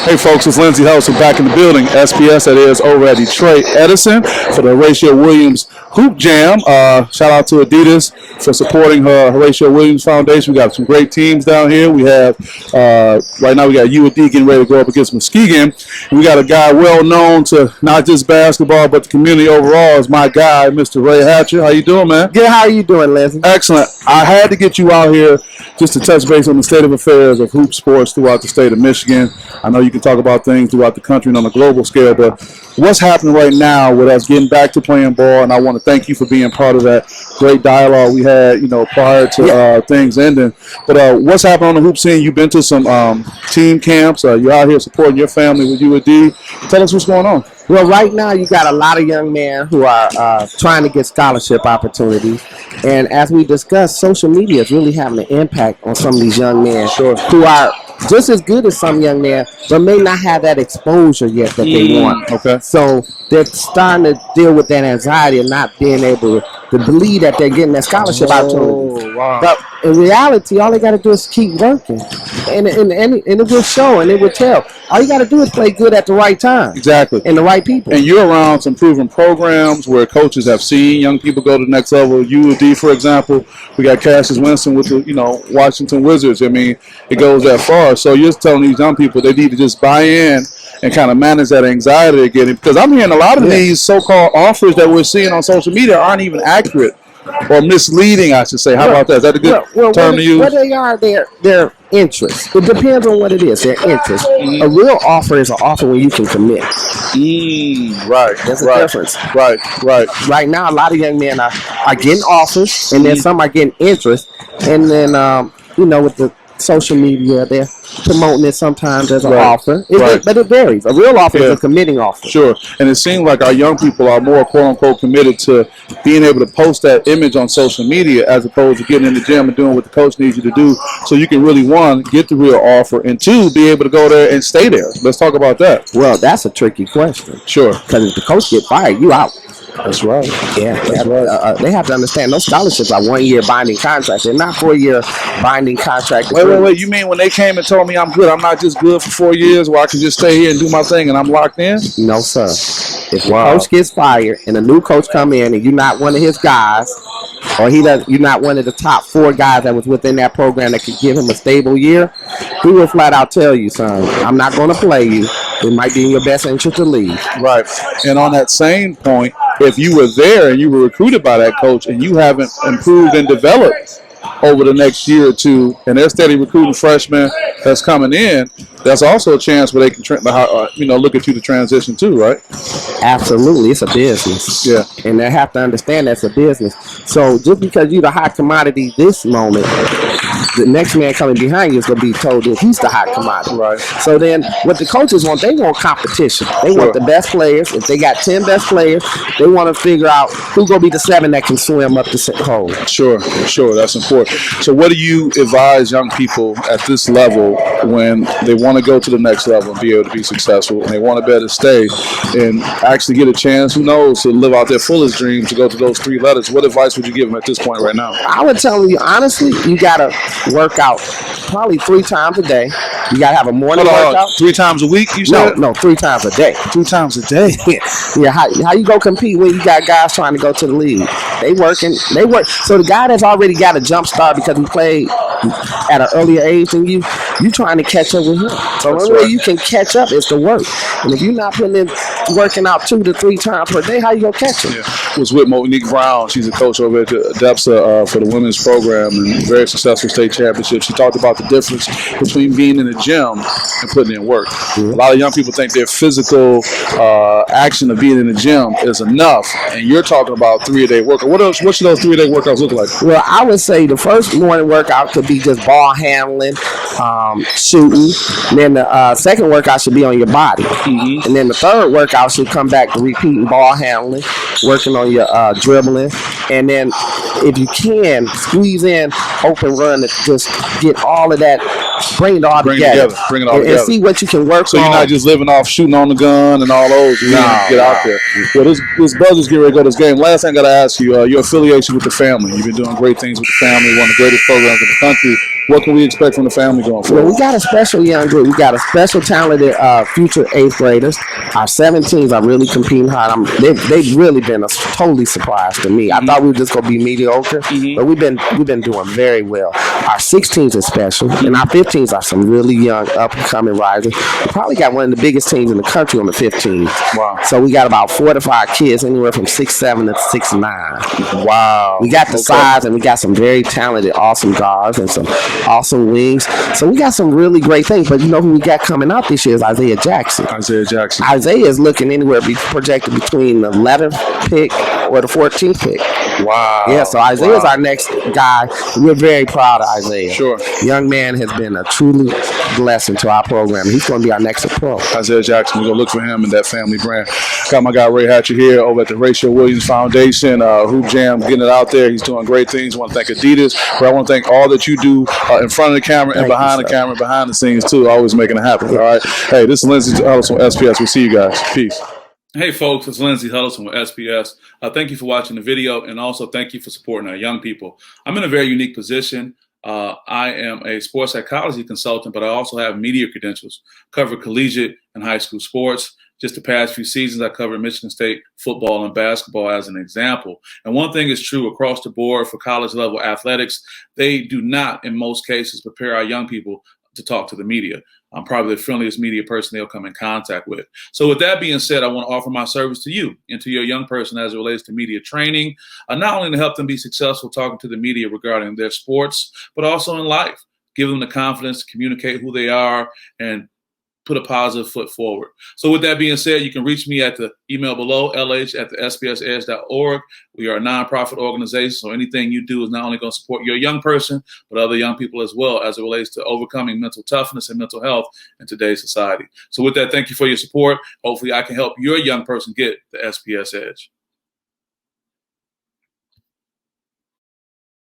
Hey folks, it's Lindsey Hustle back in the building. SPS, that is, over at Detroit Edison for the Horatio Williams Hoop Jam. Shout out to Adidas for supporting her Horatio Williams Foundation. We got some great teams down here. We have, right now we got UAD getting ready to go up against Muskegon. And we got a guy well known to not just basketball, but the community overall is my guy, Mr. Ray Hatcher. How you doing, man? Good, how are you doing, Lindsey? Excellent. I had to get you out here just to touch base on the state of affairs of hoop sports throughout the state of Michigan. I know you can talk about things throughout the country and on a global scale, but what's happening right now with us getting back to playing ball? And I want to thank you for being part of that great dialogue we had, prior to things ending. But what's happening on the hoop scene? You've been to some team camps. You're out here supporting your family with UAD. Tell us what's going on. Well, right now you got a lot of young men who are trying to get scholarship opportunities. And as we discussed, social media is really having an impact on some of these young men who are just as good as some young men, but may not have that exposure yet that they want. Okay. So they're starting to deal with that anxiety of not being able to believe that they're getting that scholarship opportunity. Wow. But in reality, all they got to do is keep working, and it will show, and it will tell. All you got to do is play good at the right time. Exactly. And the right people. And you're around some proven programs where coaches have seen young people go to the next level. UAD, for example, we got Cassius Winston with the Washington Wizards. I mean, it goes that far. So you're telling these young people they need to just buy in and kind of manage that anxiety they're getting. Because I'm hearing a lot of these so-called offers that we're seeing on social media aren't even accurate or misleading, I should say. How about that? Is that a good term to use? What they are, their interest. It depends on what it is, their interest. A real offer is an offer when you can commit. Right. There's a difference. Right. Right now, a lot of young men are getting offers, and then some are getting interest. And then, with the social media, they're promoting it sometimes as an offer. But it varies. A real offer is a committing offer. Sure. And it seems like our young people are more, quote unquote, committed to being able to post that image on social media as opposed to getting in the gym and doing what the coach needs you to do so you can really, one, get the real offer, and two, be able to go there and stay there. Let's talk about that. Well, that's a tricky question. Sure. Because if the coach get fired, you out. That's right. Yeah, that's right. They have to understand those scholarships are 1 year binding contracts. They're not 4 year binding contracts. Wait. You mean when they came and told me I'm good, I'm not just good for 4 years where I can just stay here and do my thing and I'm locked in? No, sir. If the coach gets fired and a new coach come in and you're not one of his guys, or you're not one of the top 4 guys that was within that program that could give him a stable year, he will flat out tell you, son, I'm not going to play you. It might be in your best interest to leave. Right. And on that same point, if you were there and you were recruited by that coach and you haven't improved and developed over the next year or two, and they're steady recruiting freshmen that's coming in, that's also a chance where they can look at you to transition too, right? Absolutely. It's a business. Yeah. And they have to understand that's a business. So just because you're the hot commodity this moment, the next man coming behind you is going to be told that he's the hot commodity. Right. So then what the coaches want, they want competition. They want the best players. If they got 10 best players, they want to figure out who's going to be the 7 that can swim up the hole. Sure. That's important. So what do you advise young people at this level when they want to go to the next level and be able to be successful, and they want to be able to stay and actually get a chance, who knows, to live out their fullest dream, to go to those 3 letters? What advice would you give them at this point right now? I would tell you, honestly, you got to work out probably 3 times a day. You got to have a morning workout. 3 times a week, you said? No, 3 times a day. 3 times a day? Yeah, how you go compete when you got guys trying to go to the league? They work. So the guy that's already got a jump start because he played at an earlier age than you trying to catch up with him. So the only way you can catch up is to work. And if you're not putting in working out 2 to 3 times per day, how you gonna catch him? Yeah. I was with Monique Brown. She's a coach over at DEPSA for the women's program and very successful state championship. She talked about the difference between being in the gym and putting in work. A lot of young people think their physical action of being in the gym is enough, and you're talking about 3-a-day workout. What should those 3-a-day workouts look like? Well, I would say the first morning workout could be just ball handling, shooting. And then the second workout should be on your body. And then the third workout should come back to repeating ball handling, working on your dribbling. And then if you can, squeeze in open run to just get all of that, bring it all together. And see what you can work on. So you're not just living off shooting on the gun and all those. You get out there. Well, this brother's getting ready to go to this game. Last thing I got to ask you, your affiliation with the family. You've been doing great things with the family, one of the greatest programs in the country. What can we expect from the family going Well, forward? we got a special young group. We got a special talented future 8th graders. Our 17s are really competing hard. They've really been a totally surprise to me. I thought we were just gonna be mediocre, but we've been doing very well. Our 16s are special, and our 15s are some really young up and coming risers. We probably got one of the biggest teams in the country on the 15s. Wow. So we got about 4 to 5 kids, anywhere from 6'7" to 6'9". Wow. We got the size, and we got some very talented, awesome guards and some awesome wings. So we got some really great things. But you know who we got coming out this year is Isaiah Jackson. Isaiah Jackson. Isaiah is looking anywhere projected between the 11th pick or the 14th pick. Wow. Yeah, so Isaiah's our next guy. We're very proud of Isaiah. Sure. Young man has been a truly blessing to our program. He's going to be our next pro. Isaiah Jackson, we're going to look for him in that family brand. Got my guy Ray Hatcher here over at the Horatio Williams Foundation. Hoop Jam, getting it out there. He's doing great things. I want to thank Adidas, but I want to thank all that you do in front of the camera and behind the camera, behind the scenes too, always making it happen. All right. Hey, this is Lindsay Ellis from SPS. We'll see you guys. Peace. Hey folks, it's Lindsay Huddleston with SPS. Thank you for watching the video, and also thank you for supporting our young people. I'm in a very unique position. I am a sports psychology consultant, but I also have media credentials, cover collegiate and high school sports. Just the past few seasons, I covered Michigan State football and basketball as an example. And one thing is true across the board for college level athletics, they do not, in most cases, prepare our young people to talk to the media. I'm probably the friendliest media person they'll come in contact with. So with that being said, I want to offer my service to you and to your young person as it relates to media training, not only to help them be successful talking to the media regarding their sports, but also in life. Give them the confidence to communicate who they are and put a positive foot forward. So with that being said, you can reach me at the email below, lh@thespsedge.org. We are a nonprofit organization, so anything you do is not only going to support your young person, but other young people as well as it relates to overcoming mental toughness and mental health in today's society. So with that, thank you for your support. Hopefully I can help your young person get the SPS Edge.